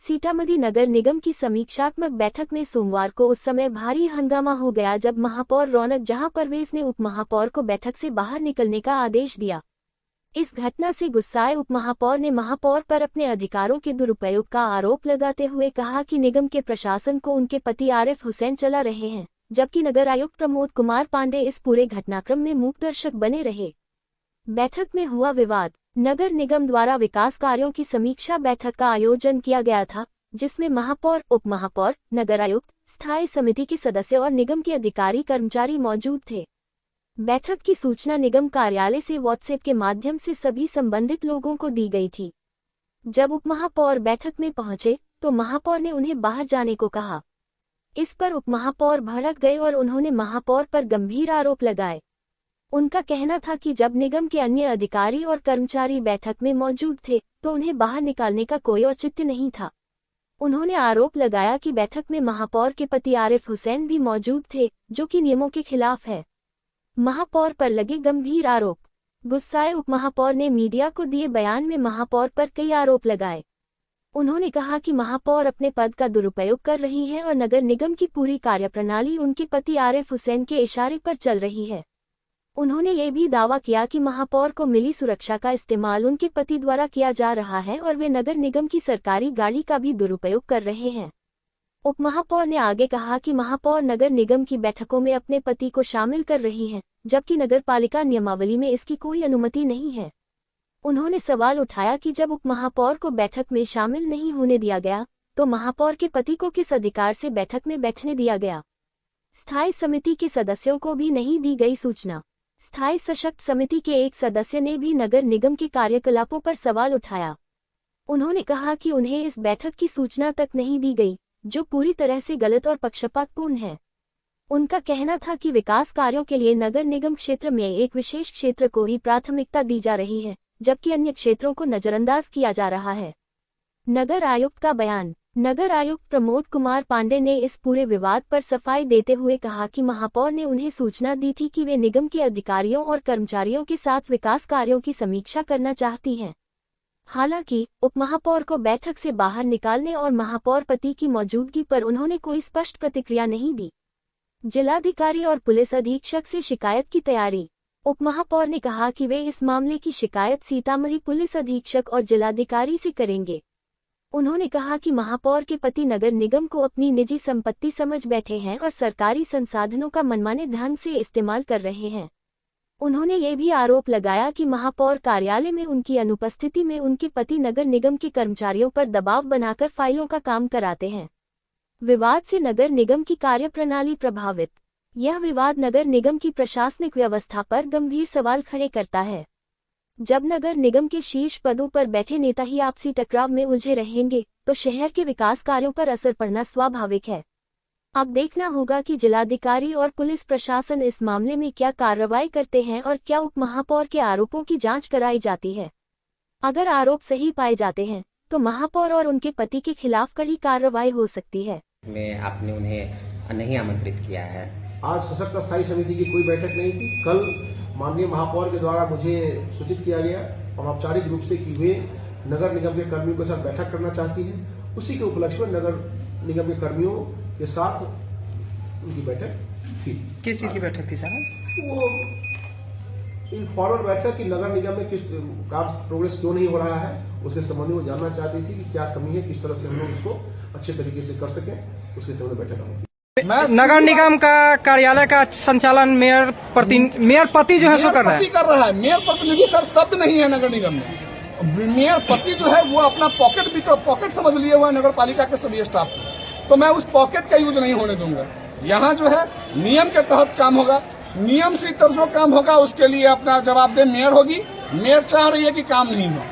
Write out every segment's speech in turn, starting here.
सीतामढ़ी नगर निगम की समीक्षात्मक बैठक में सोमवार को उस समय भारी हंगामा हो गया जब महापौर रौनक जहां परवेज ने उपमहापौर को बैठक से बाहर निकलने का आदेश दिया। इस घटना से गुस्साए उपमहापौर ने महापौर पर अपने अधिकारों के दुरुपयोग का आरोप लगाते हुए कहा कि निगम के प्रशासन को उनके पति आरिफ हुसैन चला रहे हैं, जबकि नगर आयुक्त प्रमोद कुमार पांडे इस पूरे घटनाक्रम में मूकदर्शक बने रहे। बैठक में हुआ विवाद। नगर निगम द्वारा विकास कार्यों की समीक्षा बैठक का आयोजन किया गया था, जिसमें महापौर, उपमहापौर, नगर आयुक्त, स्थायी समिति के सदस्य और निगम के अधिकारी कर्मचारी मौजूद थे। बैठक की सूचना निगम कार्यालय से व्हाट्सएप के माध्यम से सभी संबंधित लोगों को दी गई थी। जब उपमहापौर बैठक में पहुंचे तो महापौर ने उन्हें बाहर जाने को कहा। इस पर उपमहापौर भड़क गए और उन्होंने महापौर पर गंभीर आरोप लगाए। उनका कहना था कि जब निगम के अन्य अधिकारी और कर्मचारी बैठक में मौजूद थे तो उन्हें बाहर निकालने का कोई औचित्य नहीं था। उन्होंने आरोप लगाया कि बैठक में महापौर के पति आरिफ हुसैन भी मौजूद थे, जो कि नियमों के खिलाफ है। महापौर पर लगे गंभीर आरोप। गुस्साए उपमहापौर ने मीडिया को दिए बयान में महापौर पर कई आरोप लगाए। उन्होंने कहा कि महापौर अपने पद का दुरुपयोग कर रही है और नगर निगम की पूरी कार्यप्रणाली उनके पति आरिफ हुसैन के इशारे पर चल रही है। उन्होंने ये भी दावा किया कि महापौर को मिली सुरक्षा का इस्तेमाल उनके पति द्वारा किया जा रहा है और वे नगर निगम की सरकारी गाड़ी का भी दुरुपयोग कर रहे हैं। उपमहापौर ने आगे कहा कि महापौर नगर निगम की बैठकों में अपने पति को शामिल कर रही हैं, जबकि नगरपालिका नियमावली में इसकी कोई अनुमति नहीं है। उन्होंने सवाल उठाया कि जब उपमहापौर को बैठक में शामिल नहीं होने दिया गया तो महापौर के पति को किस अधिकार से बैठक में बैठने दिया गया। स्थायी समिति के सदस्यों को भी नहीं दी गई सूचना। स्थायी सशक्त समिति के एक सदस्य ने भी नगर निगम के कार्यकलापों पर सवाल उठाया। उन्होंने कहा कि उन्हें इस बैठक की सूचना तक नहीं दी गई, जो पूरी तरह से गलत और पक्षपातपूर्ण है। उनका कहना था कि विकास कार्यों के लिए नगर निगम क्षेत्र में एक विशेष क्षेत्र को ही प्राथमिकता दी जा रही है, जबकि अन्य क्षेत्रों को नजरअंदाज किया जा रहा है। नगर आयुक्त का बयान। नगर आयुक्त प्रमोद कुमार पांडे ने इस पूरे विवाद पर सफाई देते हुए कहा कि महापौर ने उन्हें सूचना दी थी कि वे निगम के अधिकारियों और कर्मचारियों के साथ विकास कार्यों की समीक्षा करना चाहती हैं। हालांकि उपमहापौर को बैठक से बाहर निकालने और महापौर पति की मौजूदगी पर उन्होंने कोई स्पष्ट प्रतिक्रिया नहीं दी। जिलाधिकारी और पुलिस अधीक्षक से शिकायत की तैयारी। उपमहापौर ने कहा कि वे इस मामले की शिकायत सीतामढ़ी पुलिस अधीक्षक और जिलाधिकारी से करेंगे। उन्होंने कहा कि महापौर के पति नगर निगम को अपनी निजी संपत्ति समझ बैठे हैं और सरकारी संसाधनों का मनमाने ढंग से इस्तेमाल कर रहे हैं। उन्होंने ये भी आरोप लगाया कि महापौर कार्यालय में उनकी अनुपस्थिति में उनके पति नगर निगम के कर्मचारियों पर दबाव बनाकर फाइलों का काम कराते हैं। विवाद से नगर निगम की कार्यप्रणाली प्रभावित। यह विवाद नगर निगम की प्रशासनिक व्यवस्था पर गंभीर सवाल खड़े करता है। जब नगर निगम के शीर्ष पदों पर बैठे नेता ही आपसी टकराव में उलझे रहेंगे तो शहर के विकास कार्यों पर असर पड़ना स्वाभाविक है। अब देखना होगा कि जिलाधिकारी और पुलिस प्रशासन इस मामले में क्या कार्रवाई करते हैं और क्या उपमहापौर के आरोपों की जांच कराई जाती है। अगर आरोप सही पाए जाते हैं तो महापौर और उनके पति के खिलाफ कड़ी कार्रवाई हो सकती है। आपने उन्हें नहीं आमंत्रित किया है। आज सशक्त स्थायी समिति की कोई बैठक नहीं थी। कल माननीय महापौर के द्वारा मुझे सूचित किया गया अनौपचारिक रूप से कि वे नगर निगम के कर्मियों के साथ बैठक करना चाहती है। उसी के उपलक्ष्य में नगर निगम के कर्मियों के साथ उनकी बैठक थी। किस चीज की बैठक थी सर? वो इनफॉर्मल बैठक कि नगर निगम में किस कार्य प्रोग्रेस क्यों नहीं हो रहा है, उसके संबंध में वो जानना चाहती थी कि क्या कमी है, किस तरह से हम लोग उसको अच्छे तरीके से कर सकें, उसके संबंध में बैठक होती। नगर निगम का कार्यालय का संचालन मेयर पति जो है सो कर रहा है। मेयर प्रतिनिधि सर शब्द नहीं है नगर निगम में। मेयर पति जो है वो अपना पॉकेट समझ लिए हुआ है नगर पालिका के सभी स्टाफ को, तो मैं उस पॉकेट का यूज नहीं होने दूंगा। यहाँ जो है नियम के तहत काम होगा, नियम से जो काम होगा उसके लिए अपना जवाबदेह मेयर होगी। मेयर चाह रही है कि काम नहीं हो,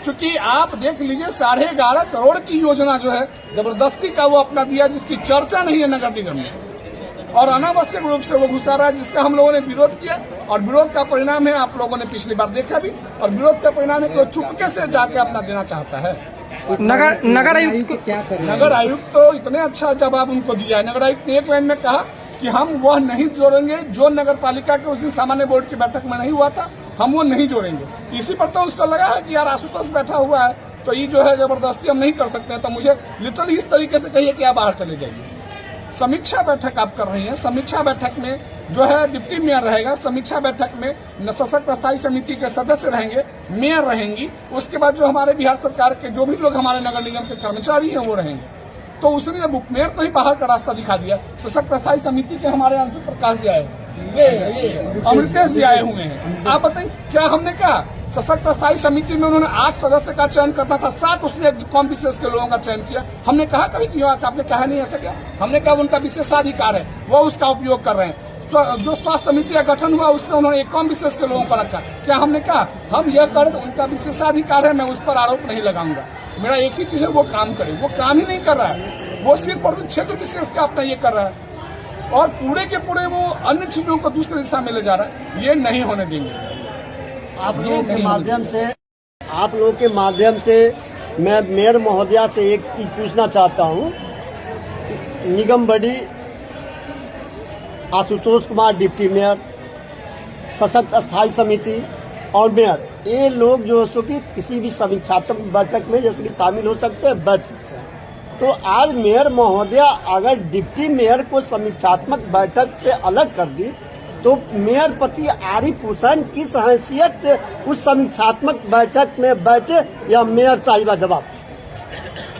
चूंकि आप देख लीजिए 11.5 करोड़ की योजना जो है जबरदस्ती का वो अपना दिया, जिसकी चर्चा नहीं है नगर निगम में, और अनावश्यक रूप से वो घुसा रहा है, जिसका हम लोगों ने विरोध किया। और विरोध का परिणाम है, आप लोगों ने पिछली बार देखा भी, और विरोध का परिणाम है कि वो चुपके से जाके अपना देना चाहता है। नगर आयुक्त को क्या करें? नगर आयुक्त तो इतने अच्छा जवाब उनको दिया है। नगर आयुक्त ने एक लाइन में कहा कि हम वह नहीं जोड़ेंगे जो नगर पालिका के उस दिन सामान्य बोर्ड की बैठक में नहीं हुआ था, हम वो नहीं जोड़ेंगे। इसी पर तो उसको लगा है कि यार आशुतोष बैठा हुआ है तो ये जो है जबरदस्ती हम नहीं कर सकते हैं। तो मुझे लिटरली इस तरीके से कहिए कि आप बाहर चले जाइए। समीक्षा बैठक आप कर रही हैं, समीक्षा बैठक में जो है डिप्टी मेयर रहेगा, समीक्षा बैठक में सशक्त स्थायी समिति के सदस्य रहेंगे, मेयर रहेंगी, उसके बाद जो हमारे बिहार सरकार के जो भी लोग हमारे नगर निगम के कर्मचारी हैं वो रहेंगे। तो उसने मेयर तो ही बाहर का रास्ता दिखा दिया। सशक्त स्थायी समिति के हमारे अंशु प्रकाश जी आए, ये अमृतेश जी आए हुए हैं। आप बताइए क्या हमने कहा? सशक्त स्थायी समिति में उन्होंने 8 सदस्य का चयन करना था, 7 उसने कम विशेष के लोगों का चयन किया। हमने कहा कभी क्यों? आपने कहा नहीं ऐसा क्या? हमने कहा उनका विशेषाधिकार है, वो उसका उपयोग कर रहे हैं। जो स्वास्थ्य समिति का गठन हुआ उसमें उन्होंने एक कम विशेष के लोगों को रखा। क्या हमने कहा हम यह कर, उनका विशेषाधिकार है, मैं उस पर आरोप नहीं लगाऊंगा। मेरा एक ही चीज है, वो काम करे। वो काम ही नहीं कर रहा है, वो सिर्फ क्षेत्र विशेष का अपना ये कर रहा है और पूरे के पूरे वो अन्य चीजों को दूसरी दिशा में ले जा रहा है। ये नहीं होने देंगे। आप लोगों के माध्यम से मैं मेयर महोदया से एक चीज पूछना चाहता हूं। निगम बड़ी आशुतोष कुमार डिप्टी मेयर, सशक्त स्थायी समिति और मेयर, ये लोग जो सो कि किसी भी समीक्षात्मक बैठक में जैसे कि शामिल हो सकते हैं, बैठ सकते हैं। तो आज मेयर महोदया अगर डिप्टी मेयर को समीक्षात्मक बैठक से अलग कर दी तो मेयर पति आरिफ हुसैन किस हैसियत से उस समीक्षात्मक बैठक में बैठे, या मेयर साहिबा जवाब?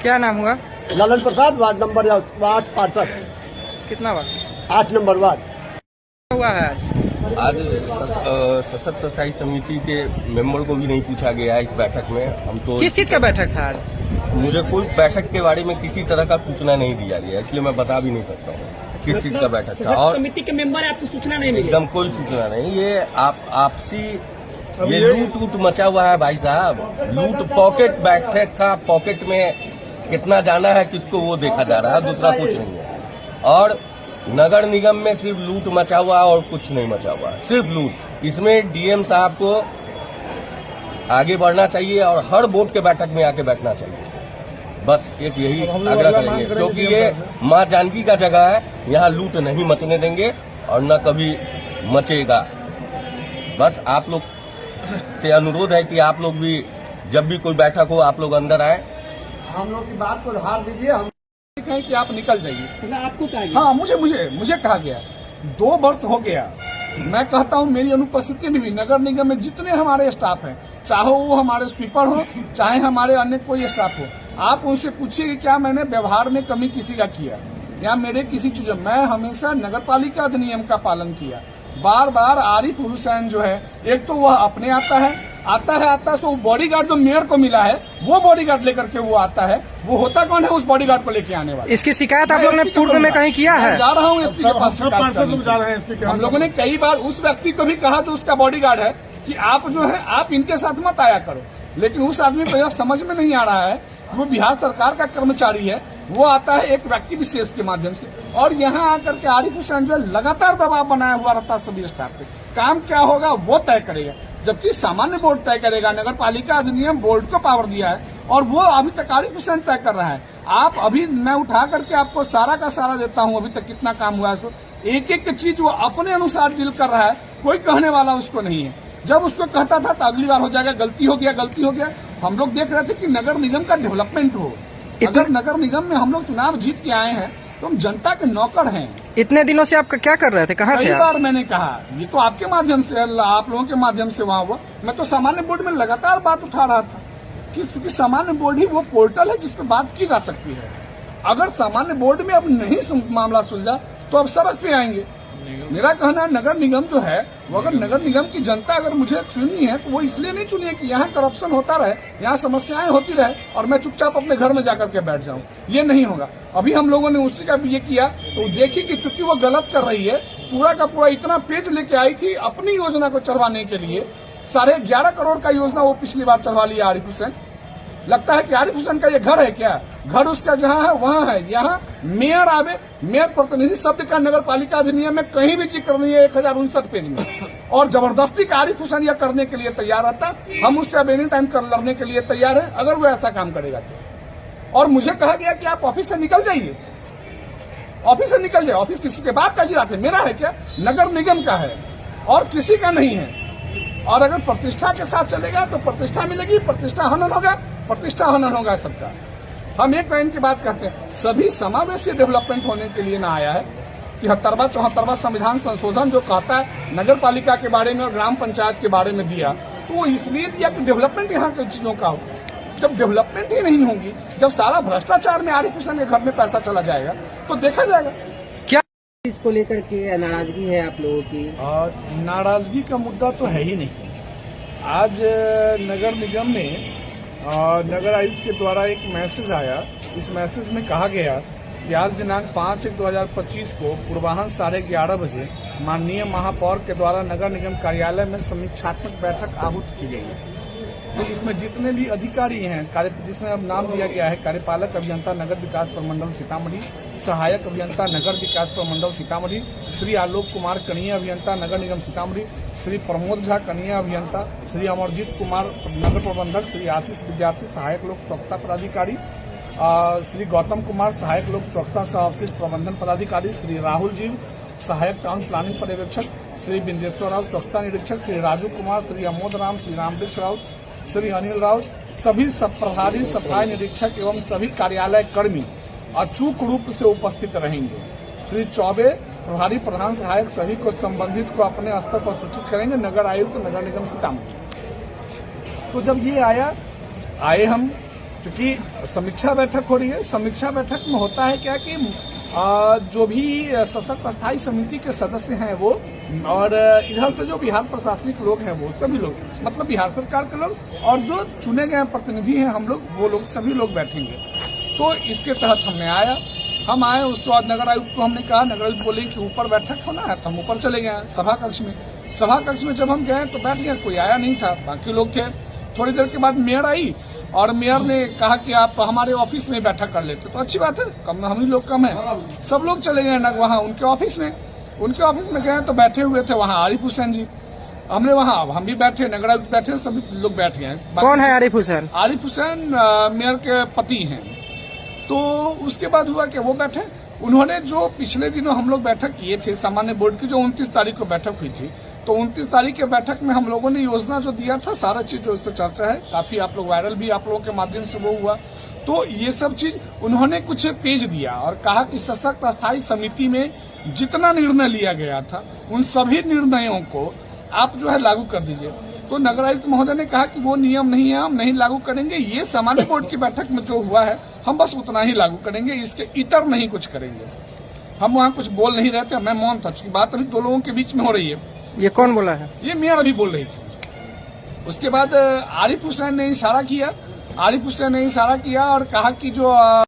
क्या नाम हुआ? ललन प्रसाद, वार्ड नंबर 65। कितना वार्ड? 8 number ward. हुआ है आज सशक्त स्थायी समिति के मेंबर को भी नहीं पूछा गया है इस बैठक में। हम तो किस चीज का बैठक था? मुझे कोई बैठक के बारे में किसी तरह का सूचना नहीं दिया गया, इसलिए मैं बता भी नहीं सकता हूँ किस चीज का बैठक था। और समिति के मेंबर है, आपको सूचना नहीं मिली? एकदम कोई सूचना नहीं। ये आपसी ये लूट मचा हुआ है भाई साहब। लूट पॉकेट बैठक था, पॉकेट में कितना जाना है किसको वो देखा जा रहा है, दूसरा कुछ नहीं है। और नगर निगम में सिर्फ लूट मचा हुआ है और कुछ नहीं मचा हुआ है, सिर्फ लूट। इसमें डीएम साहब को आगे बढ़ना चाहिए और हर बोर्ड के बैठक में आके बैठना चाहिए। बस एक यही आग्रह करेंगे, क्योंकि ये माँ जानकी का जगह है, यहाँ लूट नहीं मचने देंगे और न कभी मचेगा। बस आप लोग से अनुरोध है कि आप लोग भी जब भी कोई बैठक हो आप लोग अंदर आए। हम लोग की बात को उधार दीजिए। हम कहें कि आप निकल जाइए। आपको कहा गया? हाँ, मुझे कहा गया। 2 वर्ष हो गया। मैं कहता हूँ मेरी अनुपस्थिति में भी नगर निगम में जितने हमारे स्टाफ हैं, चाहे वो हमारे स्वीपर हो, चाहे हमारे अन्य कोई स्टाफ हो, आप उनसे पूछिए कि क्या मैंने व्यवहार में कमी किसी का किया या मेरे किसी चीज। मैं हमेशा नगर पालिका अधिनियम का पालन किया। बार बार आरिफ हुसैन जो है, एक तो वह अपने आता है तो बॉडीगार्ड जो मेयर को मिला है वो बॉडीगार्ड लेकर के वो आता है। वो होता कौन है उस बॉडीगार्ड को लेके आने वाला? इसकी शिकायत आप लोगों ने पूर्व में कहीं किया है? जा रहा हूँ एसपी के पास शिकायत करने। हम लोगों ने कई बार उस व्यक्ति को भी कहा जो उसका बॉडीगार्ड है कि आप जो है आप इनके साथ मत आया करो, लेकिन उस आदमी को यह समझ में नहीं आ रहा है वो बिहार सरकार का कर्मचारी है, वो आता है एक व्यक्ति विशेष के माध्यम से और यहाँ आकर के आरिफ हुसैन जो है लगातार दबाव बनाया हुआ रहता है सभी स्टाफ पे। काम क्या होगा वो तय करेगा, जबकि सामान्य बोर्ड तय करेगा। नगर पालिका अधिनियम बोर्ड को पावर दिया है और वो अभी तक आरिफ हुसैन तय कर रहा है। आप अभी मैं उठा करके आपको सारा का सारा देता हूँ, अभी तक कितना काम हुआ है। सो एक एक चीज वो अपने अनुसार डील कर रहा है, कोई कहने वाला उसको नहीं है। जब उसको कहता था तो अगली बार हो जाएगा, गलती हो गया। हम लोग देख रहे थे कि नगर निगम का डेवलपमेंट हो। अगर नगर निगम में हम लोग चुनाव जीत के आए हैं तो हम जनता के नौकर हैं। इतने दिनों से आप क्या कर रहे थे, कहाँ थे? कई बार मैंने कहा, ये तो आपके माध्यम से, आप लोगों के माध्यम से वहाँ हुआ। मैं तो सामान्य बोर्ड में लगातार बात उठा रहा था कि चूंकि सामान्य बोर्ड ही वो पोर्टल है जिसपे बात की जा सकती है। अगर सामान्य बोर्ड में अब नहीं मामला सुलझा तो अब सड़क पे आएंगे। मेरा कहना है नगर निगम जो है वो, अगर नगर निगम की जनता अगर मुझे चुनी है तो वो इसलिए नहीं चुनी है कि यहाँ करप्शन होता रहे, यहाँ समस्याएं होती रहे और मैं चुपचाप अपने घर में जाकर के बैठ जाऊं। ये नहीं होगा। अभी हम लोगों ने उसी का भी ये किया तो देखिए कि चूंकि वो गलत कर रही है, पूरा का पूरा इतना पेज लेके आई थी अपनी योजना को चढ़वाने के लिए। 11.5 करोड़ का योजना वो पिछली बार चढ़वा लिया आरिफ हुसैन। लगता है कि आरिफ हुसैन का ये घर है क्या? घर उसका जहाँ है वहाँ है। यहाँ मेयर आवे, मेयर प्रतिनिधि शब्द का नगर पालिका अधिनियम में कहीं भी जिक्र नहीं है 1059 पेज में। और जबरदस्ती का आरिफ हुसैन यह करने के लिए तैयार रहता, हम उससे अब एनी टाइम कर लड़ने के लिए तैयार है अगर वो ऐसा काम करेगा तो। और मुझे कहा गया कि आप ऑफिस से निकल जाइए, ऑफिस से निकल जाए। ऑफिस किसी के बाप का जिरात है, मेरा है क्या? नगर निगम का है और किसी का नहीं है। और अगर प्रतिष्ठा के साथ चलेगा तो प्रतिष्ठा मिलेगी, प्रतिष्ठा हनन होगा प्रतिष्ठा हनन होगा सबका। हम एक टाइम की बात करते हैं, सभी समावेशी डेवलपमेंट होने के लिए ना आया है कि 73वां संविधान संशोधन जो कहता है नगर पालिका के बारे में और ग्राम पंचायत के बारे में दिया, तो वो इसलिए दिया कि डेवलपमेंट यहाँ की चीजों का हो। जब डेवलपमेंट ही नहीं होगी, जब सारा भ्रष्टाचार में आरिफ हुसैन के घर में पैसा चला जाएगा, तो देखा जाएगा। क्या चीज को लेकर के नाराजगी है आप लोगों की? नाराजगी का मुद्दा तो है ही नहीं। आज नगर निगम में नगर आयुक्त के द्वारा एक मैसेज आया। इस मैसेज में कहा गया कि आज दिनांक 5/1/2025 को पूर्वाह्न 11:30 बजे माननीय महापौर के द्वारा नगर निगम कार्यालय में समीक्षात्मक बैठक आहूत की गई है। तो इसमें जितने भी अधिकारी हैं, जिसमें अब नाम दिया गया है कार्यपालक अभियंता नगर विकास प्रमंडल सीतामढ़ी, सहायक अभियंता नगर विकास प्रमंडल सीतामढ़ी, श्री आलोक कुमार कनीय अभियंता नगर निगम सीतामढ़ी, श्री प्रमोद झा कनीय अभियंता, श्री अमरजीत कुमार नगर प्रबंधक, श्री आशीष विद्यार्थी सहायक लोक स्वच्छता पदाधिकारी, श्री गौतम कुमार सहायक लोक स्वच्छता सह अवशिष्ट प्रबंधन पदाधिकारी, श्री राहुल जी सहायक टाउन प्लानिंग पर्यवेक्षक, श्री बिंदेश्वर राव स्वच्छता निरीक्षक, श्री राजू कुमार, श्री अमोद राम, श्री रामवृक्ष राउत, श्री अनिल राउत, सभी सब प्रभारी सफाई निरीक्षक एवं सभी कार्यालय कर्मी अचूक रूप से उपस्थित रहेंगे। श्री चौबे प्रभारी प्रधान सहायक सभी को संबंधित को अपने स्तर पर सूचित करेंगे, नगर आयुक्त नगर निगम सीतामढ़ी। तो जब ये आए हम, क्योंकि समीक्षा बैठक हो रही है, समीक्षा बैठक में होता है क्या कि जो भी सशक्त स्थायी समिति के सदस्य हैं वो, और इधर से जो बिहार प्रशासनिक लोग हैं वो सभी लोग, मतलब बिहार सरकार के लोग, और जो चुने गए प्रतिनिधि हैं हम लोग, वो लोग सभी लोग बैठेंगे। तो इसके तहत हम आए। उसके बाद नगर आयुक्त को हमने कहा, नगर आयुक्त बोले कि ऊपर बैठक होना है, तो हम ऊपर चले गए सभा कक्ष में। सभा कक्ष में जब हम गए तो बैठ गए, कोई आया नहीं था, बाकी लोग थे। थोड़ी देर के बाद मेयर आई और मेयर ने कहा कि आप हमारे ऑफिस में बैठक कर लेते, तो अच्छी बात है, कम हम ही लोग कम है। सब लोग चले गए ना वहाँ उनके ऑफिस में गए तो बैठे हुए थे वहाँ आरिफ हुसैन जी। हमने वहाँ, हम भी बैठे, नगर आयुक्त बैठे, सभी लोग बैठ गए। कौन है आरिफ हुसैन? आरिफ हुसैन मेयर के पति हैं। तो उसके बाद हुआ कि वो बैठे, उन्होंने जो पिछले दिनों हम लोग बैठक किए थे सामान्य बोर्ड की, जो 29 तारीख को बैठक हुई थी, तो 29 तारीख के बैठक में हम लोगों ने योजना जो दिया था, सारा चीज जो इस पर चर्चा है, काफी आप लोग वायरल भी आप लोगों के माध्यम से वो हुआ। तो ये सब चीज उन्होंने कुछ पेज दिया और कहा कि सशक्त स्थायी समिति में जितना निर्णय लिया गया था उन सभी निर्णयों को आप जो है लागू कर दीजिए। तो नगर आयुक्त महोदय ने कहा कि वो नियम नहीं है, हम नहीं लागू करेंगे, ये सामान्य बोर्ड की बैठक में जो हुआ है हम बस उतना ही लागू करेंगे, इसके इतर नहीं कुछ करेंगे। हम वहाँ कुछ बोल नहीं रहे थे, मैं मौन था, क्योंकि बात अभी दो लोगों के बीच में हो रही है। ये कौन बोला है? ये मेयर अभी बोल रही थी। उसके बाद आरिफ हुसैन ने इशारा किया और कहा कि जो